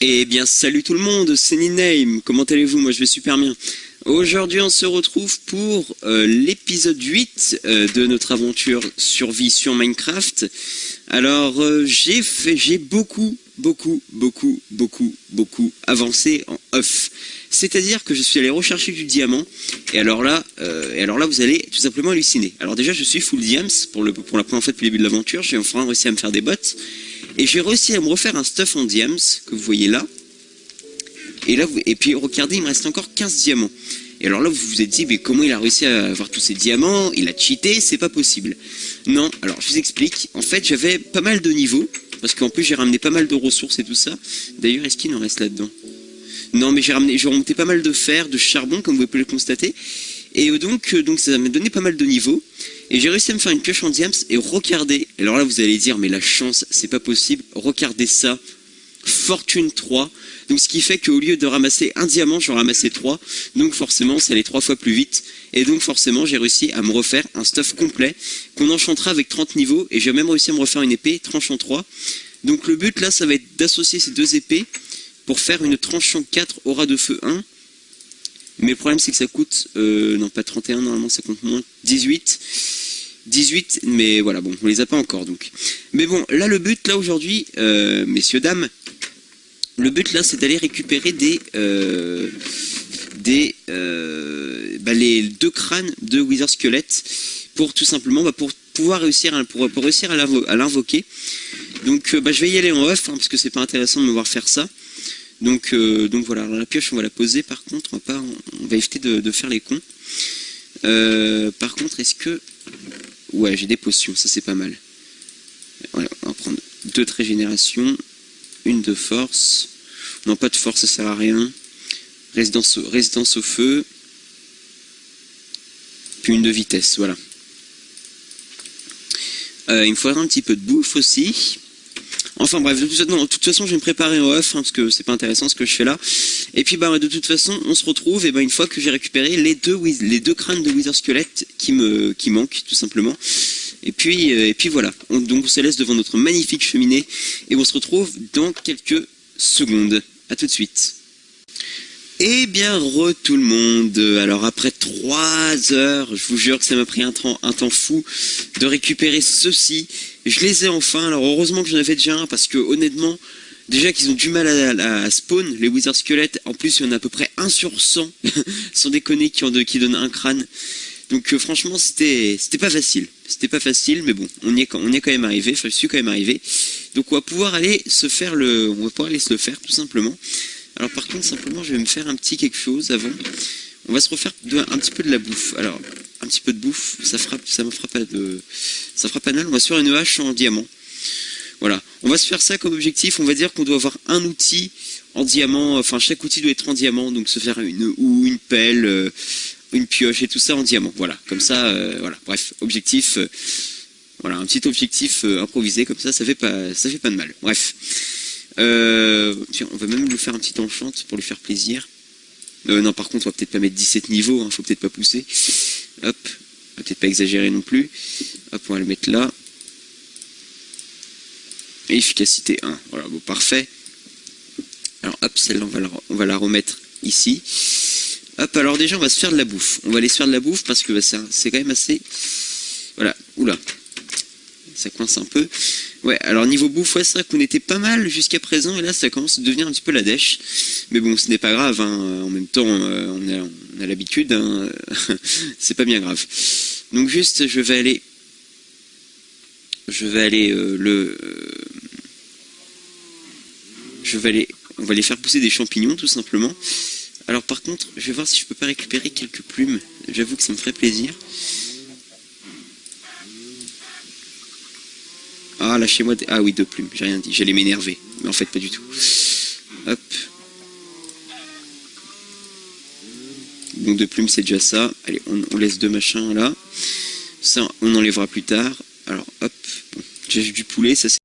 Eh bien salut tout le monde, c'est Niname, comment allez-vous? Moi je vais super bien. Aujourd'hui on se retrouve pour l'épisode 8 de notre aventure survie sur Minecraft. Alors j'ai beaucoup avancé en off. C'est-à-dire que je suis allé rechercher du diamant, et alors là vous allez tout simplement halluciner. Alors déjà je suis full diams pour la première fois depuis le début de l'aventure, j'ai enfin réussi à me faire des bottes. Et j'ai réussi à me refaire un stuff en diams, que vous voyez là. Et puis regardez, il me reste encore 15 diamants. Et alors là, vous vous êtes dit, mais comment il a réussi à avoir tous ces diamants? Il a cheaté, c'est pas possible. Non, alors je vous explique. En fait, j'avais pas mal de niveaux, parce qu'en plus j'ai ramené pas mal de ressources et tout ça. D'ailleurs, est-ce qu'il en reste là-dedans? Non, mais j'ai remonté pas mal de fer, de charbon, comme vous pouvez le constater. Et donc ça m'a donné pas mal de niveaux. Et j'ai réussi à me faire une pioche en diams, et regardez, alors là vous allez dire, mais la chance, c'est pas possible, regardez ça, fortune 3, donc ce qui fait qu'au lieu de ramasser un diamant, j'en ramassais 3, donc forcément ça allait 3 fois plus vite, et donc forcément j'ai réussi à me refaire un stuff complet, qu'on enchantera avec 30 niveaux, et j'ai même réussi à me refaire une épée, tranchant 3, donc le but là ça va être d'associer ces deux épées, pour faire une tranchant 4 aura de feu 1, mais le problème c'est que ça coûte, non pas 31, normalement ça compte moins, 18, mais voilà, bon, on les a pas encore donc. Mais bon, là le but, là aujourd'hui, messieurs, dames, le but là c'est d'aller récupérer les 2 crânes de Wither Skelett, pour tout simplement, pour pouvoir réussir à l'invoquer. Donc je vais y aller en off, hein, parce que c'est pas intéressant de me voir faire ça. Donc voilà, alors la pioche on va la poser, par contre on va éviter de faire les cons. Par contre, est-ce que... Ouais, j'ai des potions, ça c'est pas mal. Voilà, on va prendre 2 de régénération, une de force. Non, pas de force, ça sert à rien. Résidence au feu. Puis une de vitesse, voilà. Il me faudra un petit peu de bouffe aussi. Enfin bref, de toute façon je vais me préparer en off, hein, parce que c'est pas intéressant ce que je fais là. Et puis de toute façon on se retrouve, et une fois que j'ai récupéré les deux crânes de Wither Skelett qui manquent tout simplement. Et puis voilà, donc on se laisse devant notre magnifique cheminée, et on se retrouve dans quelques secondes. A tout de suite. Eh bien, tout le monde. Alors après 3 heures, je vous jure que ça m'a pris un temps fou de récupérer ceci. Je les ai enfin. Alors heureusement que j'en avais déjà un, parce que honnêtement, déjà qu'ils ont du mal à spawn, les Wither Skelett. En plus, il y en a à peu près 1 sur 100, sans déconner, qui donnent un crâne. Donc franchement, c'était pas facile. C'était pas facile, mais bon, on y est quand même arrivé. Enfin, je suis quand même arrivé. Donc on va pouvoir aller se le faire tout simplement. Alors par contre, simplement, je vais me faire un petit quelque chose avant. On va se refaire un petit peu de la bouffe. Alors, un petit peu de bouffe, ça me fera pas mal. On va se faire une hache en diamant. Voilà, on va se faire ça comme objectif. On va dire qu'on doit avoir un outil en diamant. Enfin, chaque outil doit être en diamant. Donc se faire une pelle, une pioche et tout ça en diamant. Voilà, comme ça, voilà. Bref, objectif. Voilà, un petit objectif improvisé comme ça fait pas de mal. Bref. Tiens, on va même lui faire un petit enchant pour lui faire plaisir. Non, par contre, on va peut-être pas mettre 17 niveaux, hein, faut peut-être pas pousser. Hop, on va peut-être pas exagérer non plus. Hop, on va le mettre là. Et efficacité 1, voilà, bon, parfait. Alors hop, celle-là, on va la remettre ici. Hop, alors déjà, on va se faire de la bouffe. On va aller se faire de la bouffe, parce que c'est quand même assez... Voilà, oula. Ça coince un peu. Ouais, alors niveau bouffe, ouais, c'est vrai qu'on était pas mal jusqu'à présent, et là ça commence à devenir un petit peu la dèche. Mais bon, ce n'est pas grave, hein. En même temps, on a l'habitude, hein. C'est pas bien grave. Donc juste, on va aller faire pousser des champignons tout simplement. Alors par contre, je vais voir si je peux pas récupérer quelques plumes. J'avoue que ça me ferait plaisir. Ah, lâchez-moi... Ah oui, 2 plumes, j'ai rien dit. J'allais m'énerver, mais en fait, pas du tout. Hop. Donc 2 plumes, c'est déjà ça. Allez, on laisse 2 machins, là. Ça, on enlèvera plus tard. Alors, hop. Bon, j'ai du poulet, ça c'est...